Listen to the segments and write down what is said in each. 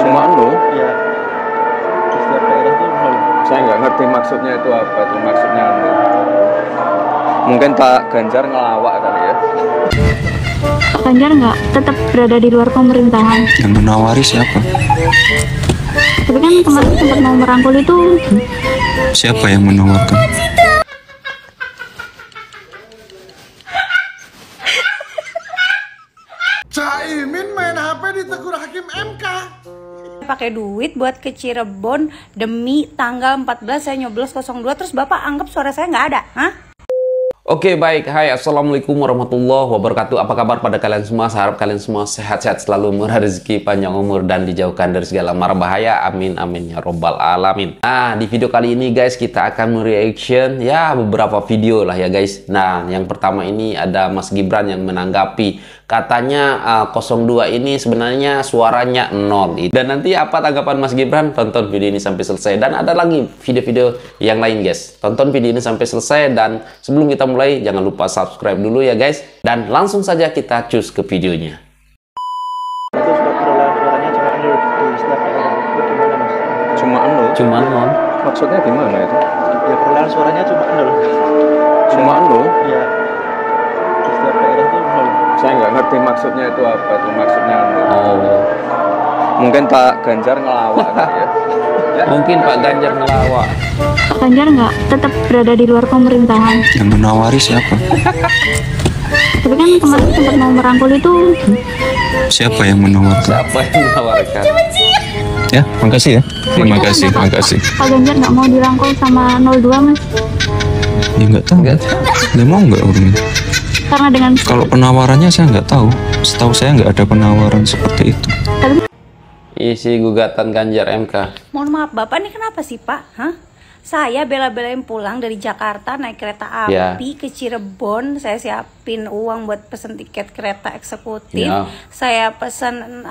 Cuma anu? Iya. Di setiap daerah itu nol. Saya nggak ngerti maksudnya itu apa itu maksudnya anu. Mungkin Pak Ganjar ngelawak kali ya. Pak Ganjar nggak tetap berada di luar pemerintahan. Yang menawari siapa? Tapi kan kemarin sempat mau merangkul itu. Siapa yang menawarkan? Caimin main HP ditegur Hakim MK. Pakai duit buat ke Cirebon demi tanggal 14 saya nyoblos 02, terus Bapak anggap suara saya nggak ada, hah? Oke, baik. Hai, assalamualaikum warahmatullahi wabarakatuh. Apa kabar pada kalian semua? Saya harap kalian semua sehat-sehat selalu, murah rezeki, panjang umur, dan dijauhkan dari segala mara bahaya. Amin, amin, ya robbal alamin. Nah, di video kali ini guys, kita akan mereaction ya beberapa video lah ya guys. Nah, yang pertama ini ada Mas Gibran yang menanggapi. Katanya 02 ini sebenarnya suaranya 0. Dan nanti apa tanggapan Mas Gibran? Tonton video ini sampai selesai. Dan ada lagi video-video yang lain guys. Tonton video ini sampai selesai. Dan sebelum kita mulai, jangan lupa subscribe dulu ya guys. Dan langsung saja kita cus ke videonya. Itu perolehan suaranya cuma nol di setiap daerah. Itu gimana Mas? Cuma anu? Cuma 0. Maksudnya gimana itu? Ya perolehan suaranya cuma nol. Cuma anu? Iya. Di setiap daerah itu nol. Saya nggak ngerti maksudnya itu apa itu maksudnya anu. Oh, Mungkin Pak Ganjar ngelawak kali ya. mungkin Pak Ganjar ngelawak. Pak Ganjar nggak tetap berada di luar pemerintahan. Yang menawari siapa? Tapi kan kemarin sempat mau merangkul itu. Siapa yang menawarkan? Siapa yang menawarkan? Ya, makasih ya. Terima kasih, makasih. Pak Ganjar nggak mau dirangkul sama 02 Mas. Ya nggak tahu. Dia mau nggak orangnya? Karena dengan Kalau penawarannya saya nggak tahu. Setahu saya nggak ada penawaran seperti itu. Isi gugatan Ganjar MK. Mohon maaf Bapak, ini kenapa sih Pak? Hah? Saya bela-belain pulang dari Jakarta naik kereta api ke Cirebon. Saya siapin uang buat pesen tiket kereta eksekutif. Ya. Saya pesen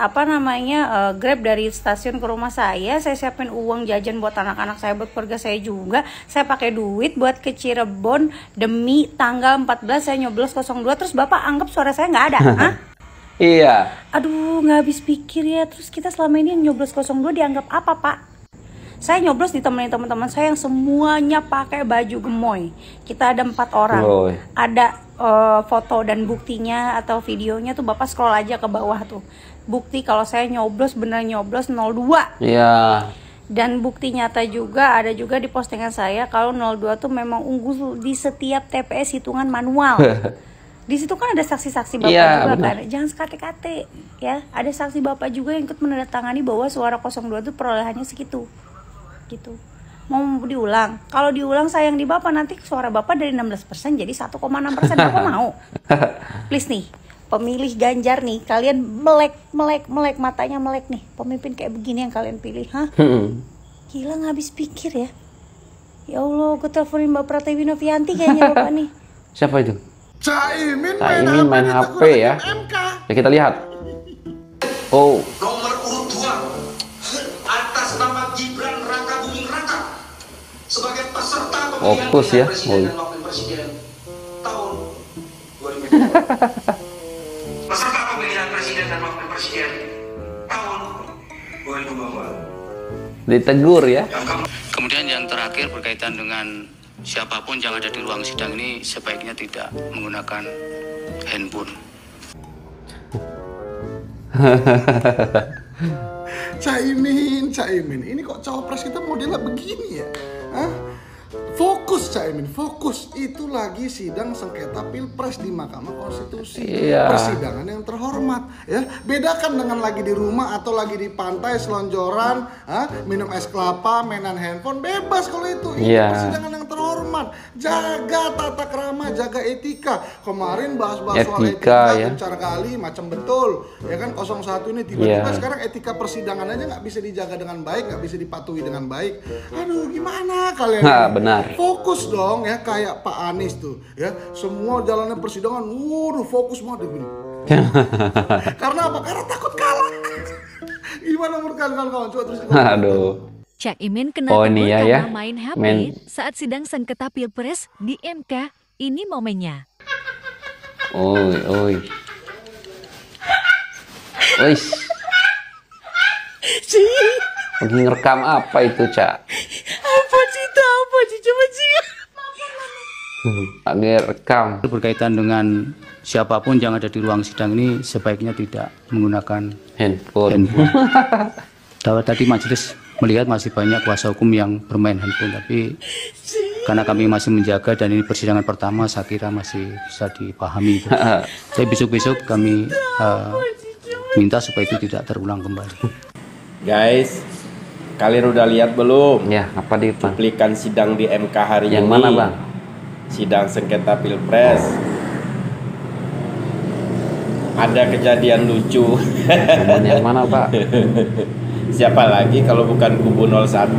Grab dari stasiun ke rumah saya. Saya siapin uang jajan buat anak-anak saya, buat keluarga saya juga. Saya pakai duit buat ke Cirebon demi tanggal 14 saya nyoblos 02, terus Bapak anggap suara saya nggak ada, hah? Iya. Aduh, nggak habis pikir ya. Terus kita selama ini nyoblos 02 dianggap apa, Pak? Saya nyoblos ditemenin teman-teman saya yang semuanya pakai baju gemoy. Kita ada 4 orang. Woy. Ada foto dan buktinya atau videonya tuh Bapak scroll aja ke bawah tuh. Bukti kalau saya nyoblos bener nyoblos 02. Iya. Dan bukti nyata juga ada juga di postingan saya kalau 02 tuh memang unggul di setiap TPS hitungan manual. Di situ kan ada saksi-saksi Bapak juga benar. kan. Jangan sekate-kate ya. Ada saksi Bapak juga yang ikut menandatangani bahwa suara 02 itu perolehannya segitu. Gitu. Mau diulang. Kalau diulang sayang di Bapak, nanti suara Bapak dari 16% jadi 1,6%. Bapak mau? Please nih, pemilih Ganjar nih, kalian melek matanya melek nih. Pemimpin kayak begini yang kalian pilih, hah? Gila, nggak habis pikir ya. Ya Allah, gue teleponin Mbak Pratiwi Novianti kayaknya Bapak nih. Siapa itu? Caimin Main HP ya. MK. Ya kita lihat. Oh, Nomor urut 2 atas nama Gibran Raka Buming Raka sebagai peserta pemilihan Fokus ya. presiden dan wakil presiden tahun 2024. Peserta pemilihan presiden dan wakil presiden tahun 2024. ditegur ya. Kemudian yang terakhir berkaitan dengan siapapun yang ada di ruang sidang ini sebaiknya tidak menggunakan handphone. Caimin, ini kok cawapres kita modelnya begini ya? Hah? Fokus Caimin, fokus. Itu lagi sidang sengketa pilpres di Mahkamah Konstitusi. Iya. Persidangan yang terhormat ya. Bedakan dengan lagi di rumah atau lagi di pantai selonjoran, minum es kelapa, mainan handphone, bebas kalau itu. Ini Iya. persidangan yang terhormat. Jaga tata krama, jaga etika. Kemarin bahas-bahas soal Etika, etika ya. gencar kali, macam betul. Ya kan 01 ini tiba-tiba Iya. sekarang etika persidangan aja nggak bisa dijaga dengan baik, nggak bisa dipatuhi dengan baik. Aduh, gimana kalian? Nah, ini? benar. Fokus dong ya, kayak Pak Anies tuh ya. Semua jalannya persidangan, waduh fokus banget begini. Karena apa? Karena takut kalah. Gimana menurut kawan-kawan? Coba terus. Aduh. Cak Imin kena Oh, tegur ini karena ya. main HP saat sidang sengketa Pilpres di MK. Ini momennya. Oi. Wis. Lagi ngerekam apa itu, Cak? Apa sih itu? Apa sih? Coba sih. Lagi rekam. Berkaitan dengan siapapun yang ada di ruang sidang ini sebaiknya tidak menggunakan handphone. Tadi majelis melihat masih banyak kuasa hukum yang bermain handphone, tapi karena kami masih menjaga dan ini persidangan pertama, saya kira masih bisa dipahami. Tapi besok-besok kami minta supaya itu tidak terulang kembali. Guys, kalian udah lihat belum? Ya, apa di cuplikan sidang di MK hari yang ini? Yang mana, Bang? Sidang sengketa Pilpres. Ada kejadian lucu. Yang mana, Pak? Siapa lagi kalau bukan kubu 01?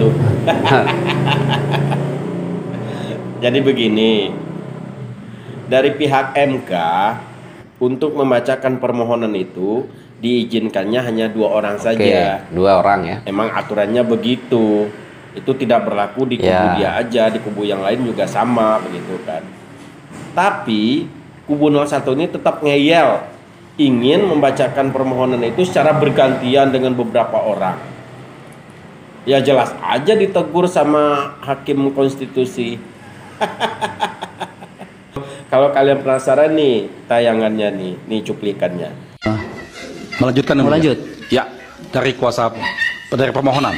Jadi begini, dari pihak MK untuk membacakan permohonan itu diizinkannya hanya 2 orang saja. 2 orang ya. Emang aturannya begitu. Itu tidak berlaku di kubu dia aja, di kubu yang lain juga sama begitu kan. Tapi kubu 01 ini tetap ngeyel, ingin membacakan permohonan itu secara bergantian dengan beberapa orang. Ya jelas aja ditegur sama hakim konstitusi. Kalau kalian penasaran nih tayangannya nih cuplikannya. Melanjutkan. Lanjut. Ya, dari kuasa dari permohonan.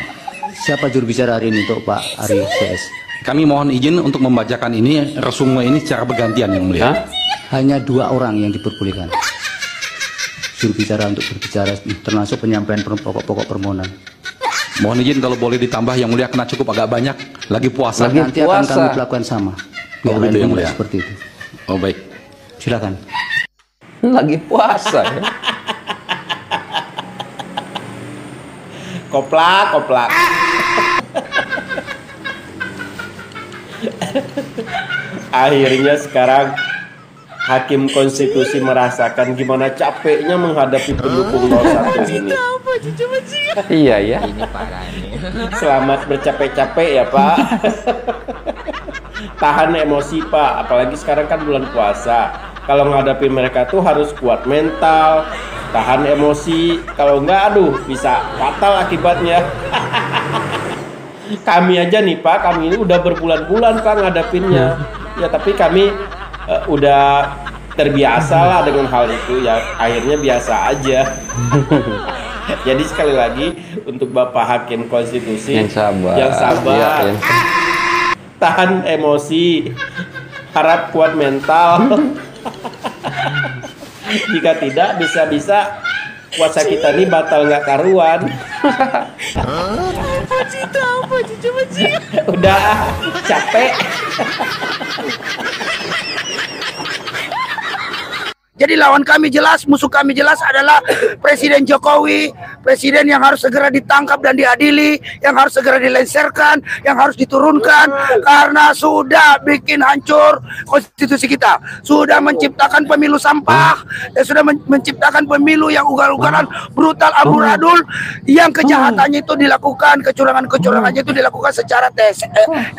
Siapa juru bicara hari ini untuk Pak Ari CS? Kami mohon izin untuk membacakan ini resume ini secara bergantian yang mulia. Hanya 2 orang yang diperbolehkan juru bicara untuk berbicara, termasuk penyampaian pokok-pokok permohonan. Mohon izin kalau boleh ditambah yang mulia, karena cukup agak banyak lagi puasa. Nanti akan kami lakukan sama. Oh, gitu yang mulia. Seperti itu. Oh baik. Silakan. Lagi puasa ya. Koplak. Akhirnya sekarang hakim konstitusi merasakan gimana capeknya menghadapi pendukung 01 ini. Iya ya. Selamat bercapek-capek ya Pak. Tahan emosi Pak, apalagi sekarang kan bulan puasa. Kalau menghadapi mereka tuh harus kuat mental, tahan emosi. Kalau enggak, aduh, bisa fatal akibatnya. Kami aja nih Pak, kami ini udah berbulan-bulan Pak ngadapinnya. Ya tapi kami udah terbiasa lah dengan hal itu ya, akhirnya biasa aja. Jadi sekali lagi untuk Bapak Hakim Konstitusi yang sabar, ya. Tahan emosi, harap kuat mental. Jika tidak, bisa-bisa puasa kita ini batal nggak karuan. Udah capek. Jadi lawan kami jelas, musuh kami jelas adalah Presiden Jokowi, presiden yang harus segera ditangkap dan diadili, yang harus segera dilengsarkan, yang harus diturunkan karena sudah bikin hancur konstitusi kita, sudah menciptakan pemilu sampah, dan sudah menciptakan pemilu yang ugal-ugalan, brutal, amburadul, yang kejahatannya itu dilakukan, kecurangan-kecurangannya itu dilakukan secara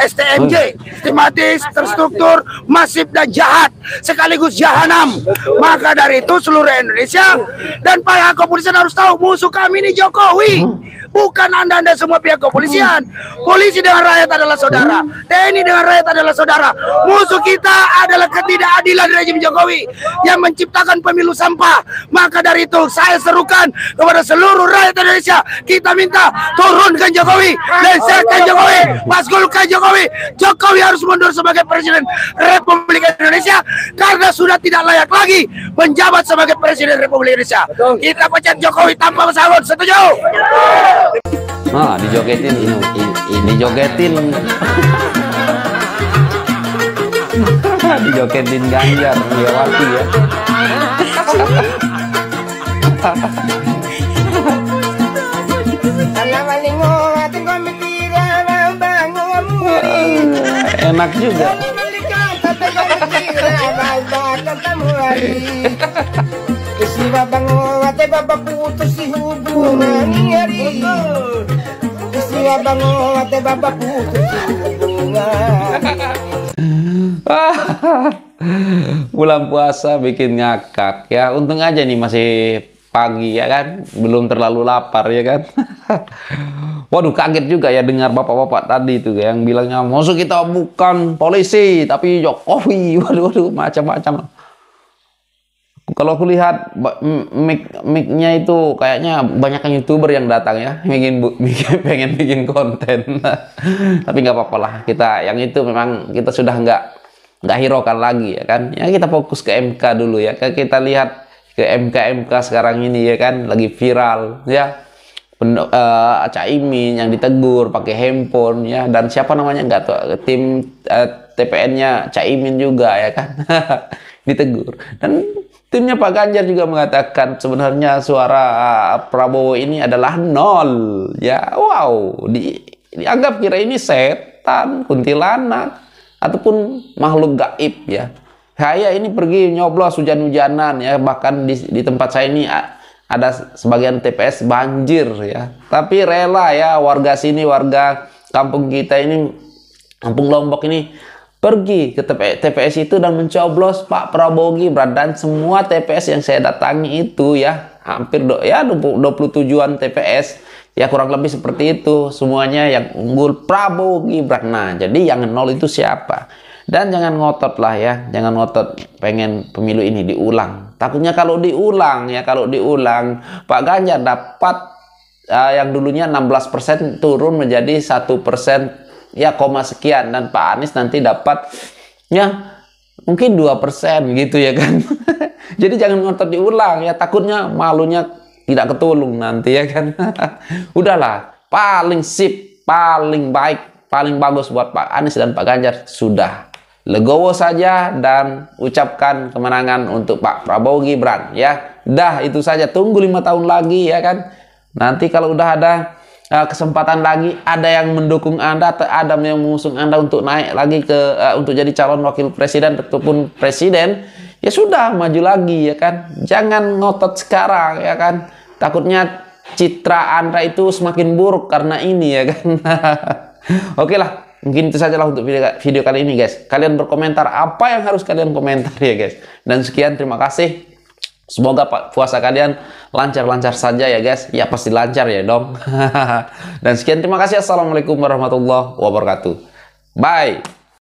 STMJ, sistematis, terstruktur, masif dan jahat, sekaligus jahanam. Maka dari itu seluruh Indonesia dan pihak kepolisian harus tahu musuh kami ini Jokowi, bukan anda semua pihak kepolisian. Polisi dengan rakyat adalah saudara, TNI dengan rakyat adalah saudara. Musuh kita adalah ketidakadilan rezim Jokowi yang menciptakan pemilu sampah. Maka dari itu saya serukan kepada seluruh rakyat Indonesia, kita minta turunkan Jokowi, lengsarkan Jokowi, paskulkan Jokowi. Jokowi harus mundur sebagai Presiden Republik Indonesia karena sudah tidak layak lagi menjabat sebagai Presiden Republik Indonesia. Kita pecat Jokowi tanpa pesangon. Setuju? Nah, dijogetin ini jogetin. Dijogetin Ganjar Megawati ya. Enak juga. Bulan puasa bikin ngakak ya. Untung aja nih masih pagi ya kan, belum terlalu lapar ya kan. Waduh, kaget juga ya dengar bapak-bapak tadi itu yang bilangnya maksud kita bukan polisi tapi Jokowi. Waduh, macam-macam. Kalau aku lihat mic-nya itu kayaknya banyak yang YouTuber yang datang ya, pengen bikin konten. Tapi nggak apa-apa lah, kita yang itu memang kita sudah nggak hiraukan lagi ya kan. Ya kita fokus ke MK dulu ya. Kita lihat ke MK sekarang ini ya kan, lagi viral ya. Caimin yang ditegur pakai handphone ya, dan siapa namanya nggak tahu, tim TPN-nya Caimin juga ya kan. Ditegur. Dan timnya Pak Ganjar juga mengatakan sebenarnya suara Prabowo ini adalah 0 ya. Wow, dianggap kira ini setan, kuntilanak ataupun makhluk gaib ya. Saya ini pergi nyoblos hujan-hujanan ya, bahkan di tempat saya ini ada sebagian TPS banjir ya. Tapi rela ya warga sini, warga kampung kita ini, kampung Lombok ini pergi ke TPS itu dan mencoblos Pak Prabowo Gibran. Dan semua TPS yang saya datangi itu ya, hampir 27-an TPS ya, kurang lebih seperti itu, semuanya yang unggul Prabowo Gibran. Nah, jadi yang 0 itu siapa? Dan jangan ngotot lah ya, jangan ngotot pengen pemilu ini diulang. Takutnya kalau diulang ya, Pak Ganjar dapat yang dulunya 16% turun menjadi 1% ya, koma sekian, dan Pak Anies nanti dapat ya mungkin 2% gitu ya kan. Jadi jangan ngotot diulang ya, takutnya malunya tidak ketulung nanti ya kan. Udahlah, paling sip, paling baik, paling bagus buat Pak Anies dan Pak Ganjar sudah. Legowo saja dan ucapkan kemenangan untuk Pak Prabowo Gibran ya. Dah itu saja, tunggu 5 tahun lagi ya kan. Nanti kalau udah ada kesempatan lagi, ada yang mendukung Anda atau ada yang mengusung Anda untuk naik lagi ke untuk jadi calon wakil presiden ataupun presiden, ya sudah maju lagi ya kan. Jangan ngotot sekarang ya kan. Takutnya citra Anda itu semakin buruk karena ini ya kan. Oke lah, mungkin itu sajalah untuk video kali ini guys. Kalian berkomentar apa yang harus kalian komentar ya guys. Dan sekian, terima kasih. Semoga puasa kalian lancar-lancar saja ya guys. Ya pasti lancar ya dong. Dan sekian, terima kasih. Assalamualaikum warahmatullahi wabarakatuh. Bye.